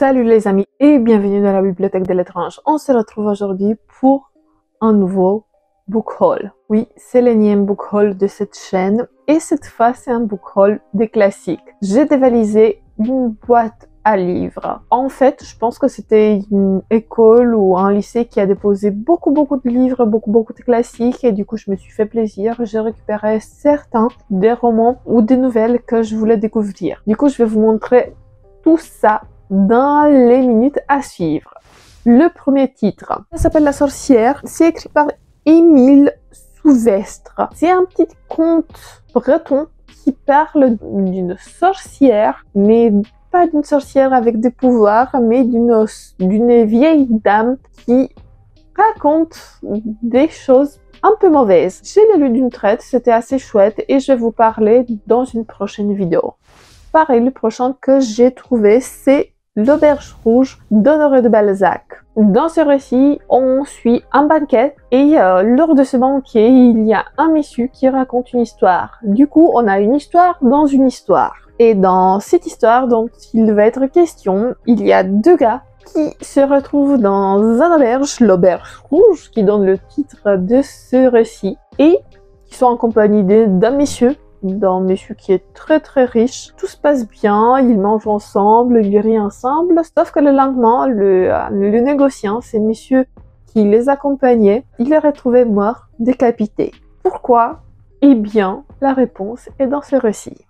Salut les amis et bienvenue dans la bibliothèque de l'étrange. On se retrouve aujourd'hui pour un nouveau book haul. Oui, c'est l'énième book haul de cette chaîne et cette fois c'est un book haul des classiques. J'ai dévalisé une boîte à livres. En fait, je pense que c'était une école ou un lycée qui a déposé beaucoup de livres, beaucoup de classiques et du coup je me suis fait plaisir. J'ai récupéré certains des romans ou des nouvelles que je voulais découvrir. Du coup, je vais vous montrer tout ça dans les minutes à suivre. Le premier titre, ça s'appelle La sorcière. C'est écrit par Émile Souvestre. C'est un petit conte breton qui parle d'une sorcière, mais pas d'une sorcière avec des pouvoirs, mais d'une vieille dame qui raconte des choses un peu mauvaises. Je l'ai lu d'une traite, c'était assez chouette et je vais vous parler dans une prochaine vidéo. Pareil, le prochain que j'ai trouvé, c'est L'Auberge rouge d'Honoré de Balzac. Dans ce récit, on suit un banquet et lors de ce banquet, il y a un monsieur qui raconte une histoire. Du coup, on a une histoire dans une histoire. Et dans cette histoire dont il va être question, il y a deux gars qui se retrouvent dans un auberge, l'Auberge rouge, qui donne le titre de ce récit, et qui sont en compagnie d'un monsieur qui est très riche. Tout se passe bien, ils mangent ensemble, ils rient ensemble, sauf que le lendemain, le négociant, c'est monsieur qui les accompagnait, il les retrouvait morts, décapités. Pourquoi? Eh bien, la réponse est dans ce récit.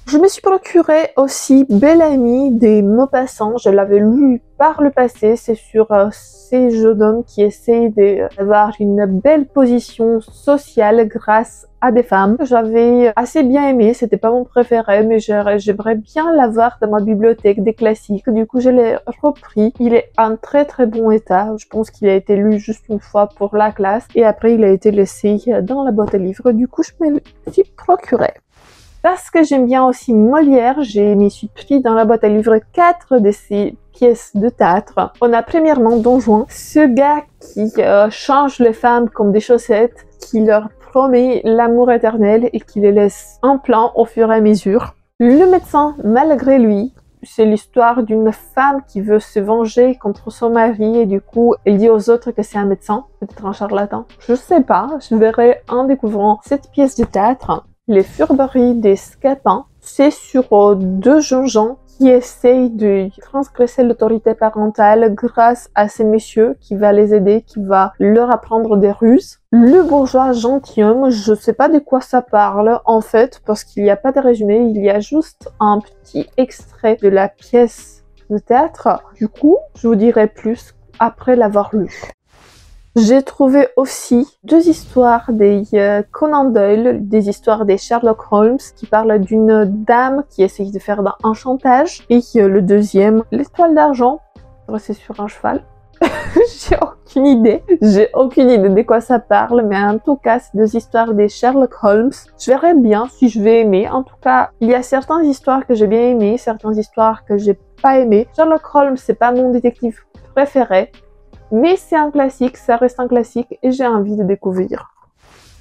Je me suis procuré aussi Bel Ami des Maupassant. Je l'avais lu par le passé. C'est sur ces jeunes hommes qui essayent d'avoir une belle position sociale grâce à des femmes. J'avais assez bien aimé. C'était pas mon préféré, mais j'aimerais bien l'avoir dans ma bibliothèque des classiques. Du coup, je l'ai repris. Il est en très bon état. Je pense qu'il a été lu juste une fois pour la classe. Et après, il a été laissé dans la boîte à livres. Du coup, je me le suis procuré. Parce que j'aime bien aussi Molière, je m'y suis pris dans la boîte à livres 4 de ses pièces de théâtre. On a premièrement Don Juan, ce gars qui change les femmes comme des chaussettes, qui leur promet l'amour éternel et qui les laisse en plan au fur et à mesure. Le médecin, malgré lui, c'est l'histoire d'une femme qui veut se venger contre son mari et du coup, elle dit aux autres que c'est un médecin, peut-être un charlatan. Je sais pas, je verrai en découvrant cette pièce de théâtre. Les Fourberies des Scapins, c'est sur deux jeunes gens qui essayent de transgresser l'autorité parentale grâce à ces messieurs qui va les aider, qui va leur apprendre des ruses. Le bourgeois gentilhomme, je sais pas de quoi ça parle en fait, parce qu'il n'y a pas de résumé, il y a juste un petit extrait de la pièce de théâtre. Du coup, je vous dirai plus après l'avoir lu. J'ai trouvé aussi deux histoires des Conan Doyle, des histoires des Sherlock Holmes qui parlent d'une dame qui essaye de faire un chantage et le deuxième, l'Étoile d'argent, c'est sur un cheval. J'ai aucune idée de quoi ça parle, mais en tout cas, c'est deux histoires des Sherlock Holmes. Je verrai bien si je vais aimer. En tout cas, il y a certaines histoires que j'ai bien aimées, certaines histoires que j'ai pas aimées. Sherlock Holmes, c'est pas mon détective préféré. Mais c'est un classique, ça reste un classique et j'ai envie de découvrir.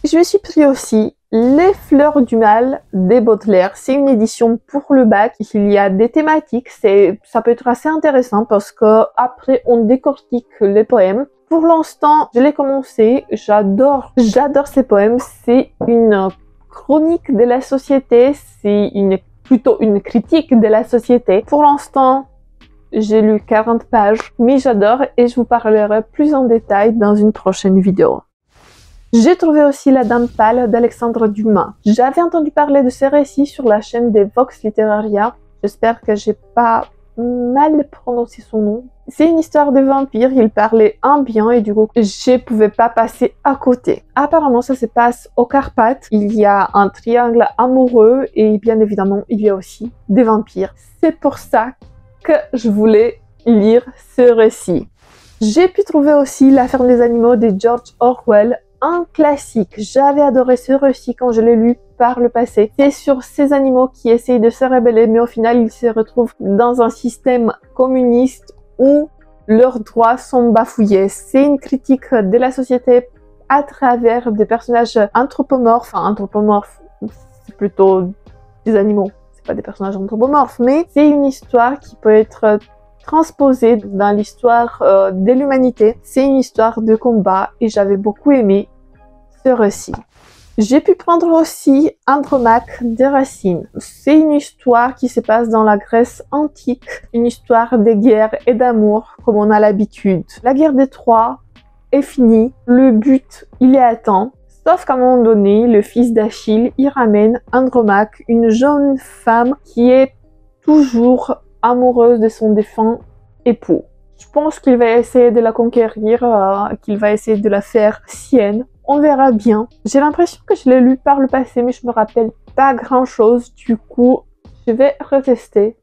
Je me suis pris aussi Les Fleurs du Mal des Baudelaire. C'est une édition pour le bac. Il y a des thématiques, ça peut être assez intéressant parce que après on décortique les poèmes. Pour l'instant, je l'ai commencé, j'adore ces poèmes. C'est une chronique de la société, c'est plutôt une critique de la société. Pour l'instant, j'ai lu 40 pages, mais j'adore et je vous parlerai plus en détail dans une prochaine vidéo. J'ai trouvé aussi La Dame Pâle d'Alexandre Dumas. J'avais entendu parler de ces récits sur la chaîne des Vox Literaria. J'espère que j'ai pas mal prononcé son nom. C'est une histoire de vampire, il parlait un bien et du coup, je pouvais pas passer à côté. Apparemment, ça se passe aux Carpates. Il y a un triangle amoureux et bien évidemment, il y a aussi des vampires. C'est pour ça que je voulais lire ce récit. J'ai pu trouver aussi La Ferme des animaux de George Orwell, un classique. J'avais adoré ce récit quand je l'ai lu par le passé. C'est sur ces animaux qui essayent de se rebeller, mais au final, ils se retrouvent dans un système communiste où leurs droits sont bafouillés. C'est une critique de la société à travers des personnages anthropomorphes. Enfin, anthropomorphes, c'est plutôt des animaux. Pas des personnages anthropomorphes, mais c'est une histoire qui peut être transposé dans l'histoire de l'humanité. C'est une histoire de combat et j'avais beaucoup aimé ce récit. J'ai pu prendre aussi Andromaque de Racine. C'est une histoire qui se passe dans la Grèce antique, une histoire de guerre et d'amour comme on a l'habitude. La guerre des Troie est finie, le but il est atteint, sauf qu'à un moment donné, le fils d'Achille y ramène Andromaque, une jeune femme qui est toujours amoureuse de son défunt époux. Je pense qu'il va essayer de la conquérir, qu'il va essayer de la faire sienne. On verra bien. J'ai l'impression que je l'ai lu par le passé, mais je me rappelle pas grand chose. Du coup, je vais retester.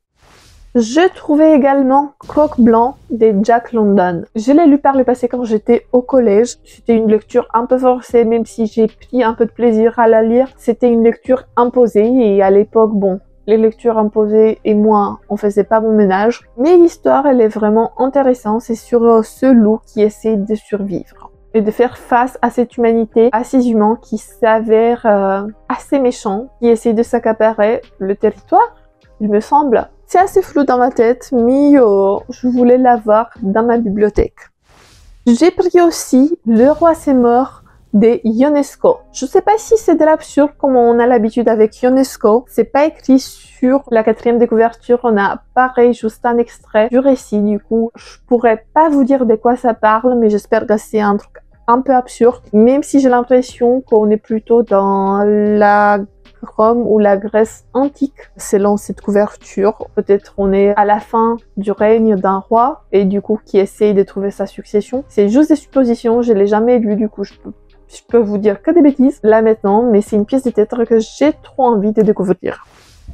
Je trouvais également Coq-Blanc de Jack London. Je l'ai lu par le passé quand j'étais au collège. C'était une lecture un peu forcée, même si j'ai pris un peu de plaisir à la lire. C'était une lecture imposée et à l'époque, bon, les lectures imposées et moi, on faisait pas bon ménage. Mais l'histoire, elle est vraiment intéressante. C'est sur ce loup qui essaie de survivre et de faire face à cette humanité, à ces humains qui s'avèrent assez méchants, qui essaient de s'accaparer le territoire, il me semble. C'est assez flou dans ma tête, mais je voulais l'avoir dans ma bibliothèque. J'ai pris aussi Le Roi c'est mort de Ionesco. Je sais pas si c'est de l'absurde comme on a l'habitude avec Ionesco. C'est pas écrit sur la 4e de couverture. On a pareil juste un extrait du récit. Du coup, je pourrais pas vous dire de quoi ça parle, mais j'espère que c'est un truc un peu absurde. Même si j'ai l'impression qu'on est plutôt dans la Rome ou la Grèce antique, selon cette couverture. Peut-être on est à la fin du règne d'un roi et du coup qui essaye de trouver sa succession. C'est juste des suppositions, je l'ai jamais lu, du coup je peux vous dire que des bêtises là maintenant, mais c'est une pièce de théâtre que j'ai trop envie de découvrir.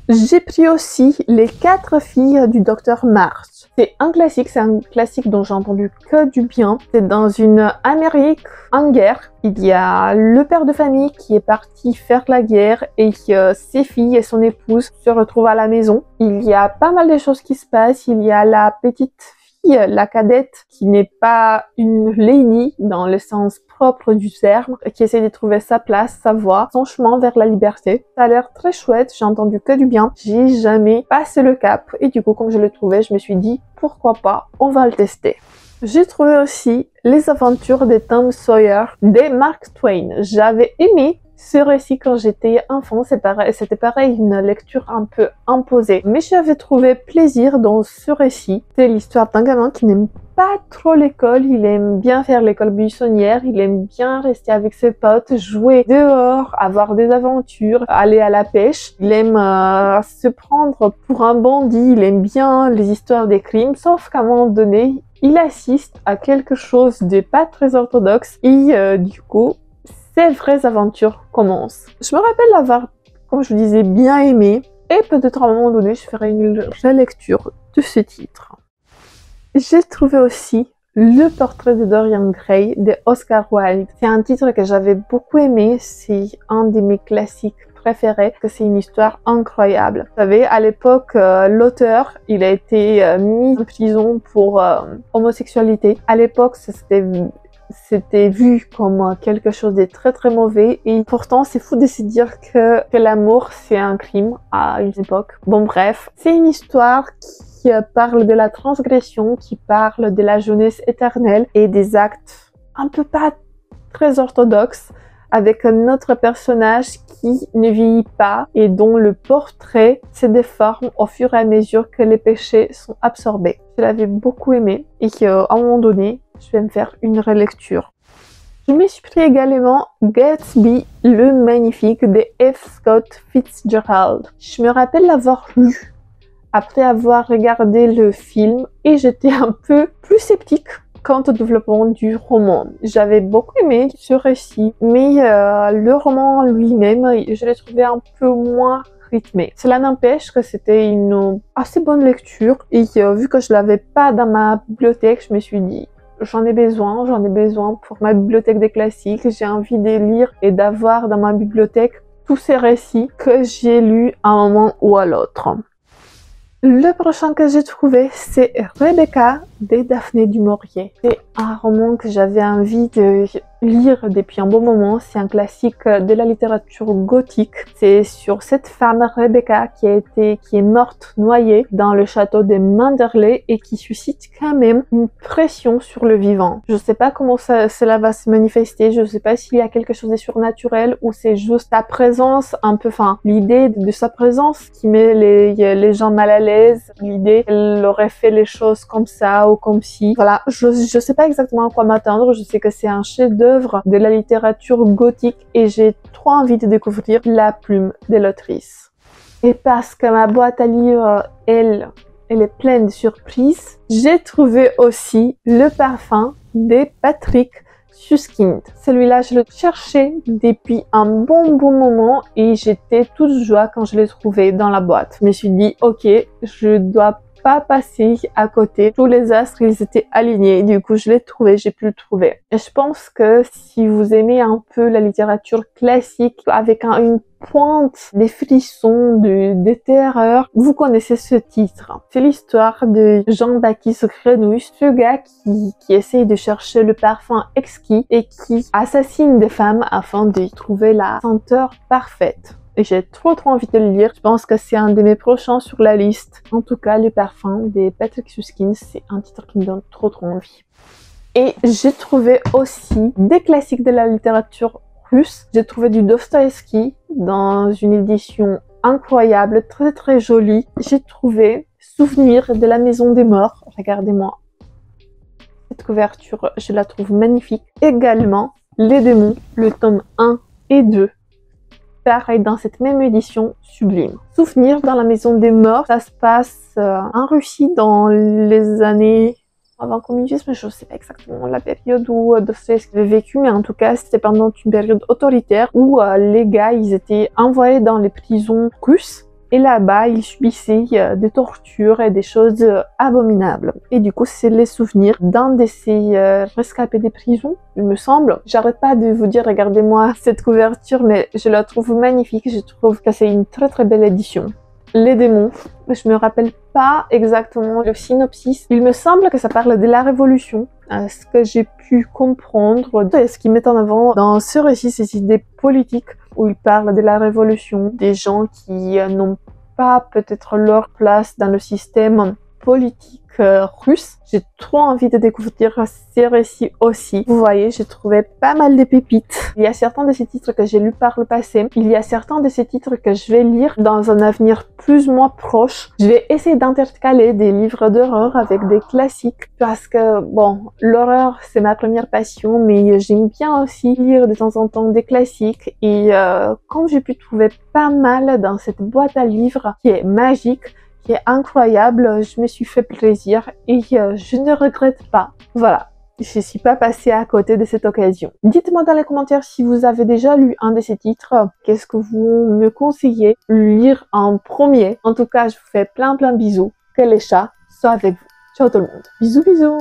J'ai pris aussi Les 4 filles du docteur March. C'est un classique dont j'ai entendu que du bien. C'est dans une Amérique en guerre. Il y a le père de famille qui est parti faire la guerre et ses filles et son épouse se retrouvent à la maison. Il y a pas mal de choses qui se passent. Il y a la petite fille, la cadette, qui n'est pas une lady dans le sens propre du terme, qui essaie de trouver sa place, sa voie, son chemin vers la liberté. Ça a l'air très chouette, j'ai entendu que du bien. J'ai jamais passé le cap et du coup, quand je l'ai trouvé, je me suis dit pourquoi pas, on va le tester. J'ai trouvé aussi Les aventures de Tom Sawyer de Mark Twain. J'avais aimé ce récit quand j'étais enfant, c'était pareil, une lecture un peu imposée. Mais j'avais trouvé plaisir dans ce récit. C'est l'histoire d'un gamin qui n'aime pas trop l'école, il aime bien faire l'école buissonnière, il aime bien rester avec ses potes, jouer dehors, avoir des aventures, aller à la pêche. Il aime se prendre pour un bandit, il aime bien les histoires des crimes, sauf qu'à un moment donné, il assiste à quelque chose de pas très orthodoxe et du coup, ses vraies aventures commencent. Je me rappelle l'avoir, comme je vous disais, bien aimé et peut-être à un moment donné, je ferai une relecture de ce titre. J'ai trouvé aussi Le portrait de Dorian Gray de Oscar Wilde. C'est un titre que j'avais beaucoup aimé, c'est un de mes classiques préférés, que c'est une histoire incroyable. Vous savez, à l'époque, l'auteur, il a été mis en prison pour homosexualité. À l'époque, c'était vu comme quelque chose de très très mauvais et pourtant c'est fou de se dire que l'amour c'est un crime à une époque. Bon bref, c'est une histoire qui parle de la transgression, qui parle de la jeunesse éternelle et des actes un peu pas très orthodoxes avec un autre personnage qui ne vieillit pas et dont le portrait se déforme au fur et à mesure que les péchés sont absorbés. Je l'avais beaucoup aimé et qu'à un moment donné, je vais me faire une relecture. Je me suis pris également Gatsby, le magnifique de F. Scott Fitzgerald. Je me rappelle l'avoir lu après avoir regardé le film et j'étais un peu plus sceptique quant au développement du roman. J'avais beaucoup aimé ce récit, mais le roman lui-même, je l'ai trouvé un peu moins rythmé. Cela n'empêche que c'était une assez bonne lecture et vu que je l'avais pas dans ma bibliothèque, je me suis dit j'en ai besoin pour ma bibliothèque des classiques, j'ai envie de lire et d'avoir dans ma bibliothèque tous ces récits que j'ai lus à un moment ou à l'autre. Le prochain que j'ai trouvé, c'est Rebecca de Daphné du Maurier. C'est un roman que j'avais envie de lire depuis un bon moment. C'est un classique de la littérature gothique. C'est sur cette femme Rebecca qui est morte noyée dans le château de Manderley et qui suscite quand même une pression sur le vivant. Je sais pas comment cela va se manifester. Je sais pas s'il y a quelque chose de surnaturel ou c'est juste sa présence un peu, enfin, l'idée de sa présence qui met les gens mal à l'aise. L'idée qu'elle aurait fait les choses comme ça ou comme si. Voilà, je sais pas exactement à quoi m'attendre. Je sais que c'est un chef-d'œuvre de la littérature gothique et j'ai trop envie de découvrir la plume de l'autrice. Et parce que ma boîte à livres, elle est pleine de surprises, j'ai trouvé aussi le parfum de Patrick Süskind. Celui-là, je le cherchais depuis un bon moment et j'étais toute joie quand je l'ai trouvé dans la boîte. Je me suis dit, ok, je dois pas passer à côté. Tous les astres, ils étaient alignés. Du coup, je l'ai trouvé, j'ai pu le trouver. Et je pense que si vous aimez un peu la littérature classique avec une pointe, des frissons, des terreurs, vous connaissez ce titre. C'est l'histoire de Jean-Baptiste Grenouille, ce gars qui essaye de chercher le parfum exquis et qui assassine des femmes afin de trouver la senteur parfaite. Et j'ai trop envie de le lire. Je pense que c'est un de mes prochains sur la liste. En tout cas, le parfum de Patrick Süskind, c'est un titre qui me donne trop envie. Et j'ai trouvé aussi des classiques de la littérature russe. J'ai trouvé du Dostoïevski dans une édition incroyable, très jolie. J'ai trouvé Souvenir de la Maison des Morts. Regardez-moi. Cette couverture, je la trouve magnifique. Également, Les Démons, le tome 1 et 2. Pareil, dans cette même édition, sublime. Souvenir dans la Maison des Morts, ça se passe en Russie dans les années avant le communisme, je ne sais pas exactement la période où Dostoïevski avait vécu, mais en tout cas, c'était pendant une période autoritaire où les gars, ils étaient envoyés dans les prisons russes. Et là-bas, ils subissaient des tortures et des choses abominables. Et du coup, c'est les souvenirs d'un de ces rescapés des prisons, il me semble. J'arrête pas de vous dire, regardez-moi cette couverture, mais je la trouve magnifique. Je trouve que c'est une très belle édition. Les démons, je me rappelle pas exactement le synopsis. Il me semble que ça parle de la Révolution. Ce que j'ai pu comprendre, ce qu'ils mettent en avant dans ce récit, ces idées politiques où ils parlent de la Révolution, des gens qui n'ont pas peut-être leur place dans le système politique russe. J'ai trop envie de découvrir ces récits aussi. Vous voyez, j'ai trouvé pas mal de pépites. Il y a certains de ces titres que j'ai lus par le passé. Il y a certains de ces titres que je vais lire dans un avenir plus ou moins proche. Je vais essayer d'intercaler des livres d'horreur avec des classiques parce que, bon, l'horreur, c'est ma première passion, mais j'aime bien aussi lire de temps en temps des classiques. Et comme j'ai pu trouver pas mal dans cette boîte à livres qui est magique, qui est incroyable, je me suis fait plaisir et je ne regrette pas. Voilà, je ne suis pas passée à côté de cette occasion. Dites-moi dans les commentaires si vous avez déjà lu un de ces titres, qu'est-ce que vous me conseillez de lire en premier. En tout cas, je vous fais plein bisous, que les chats soient avec vous. Ciao tout le monde, bisous.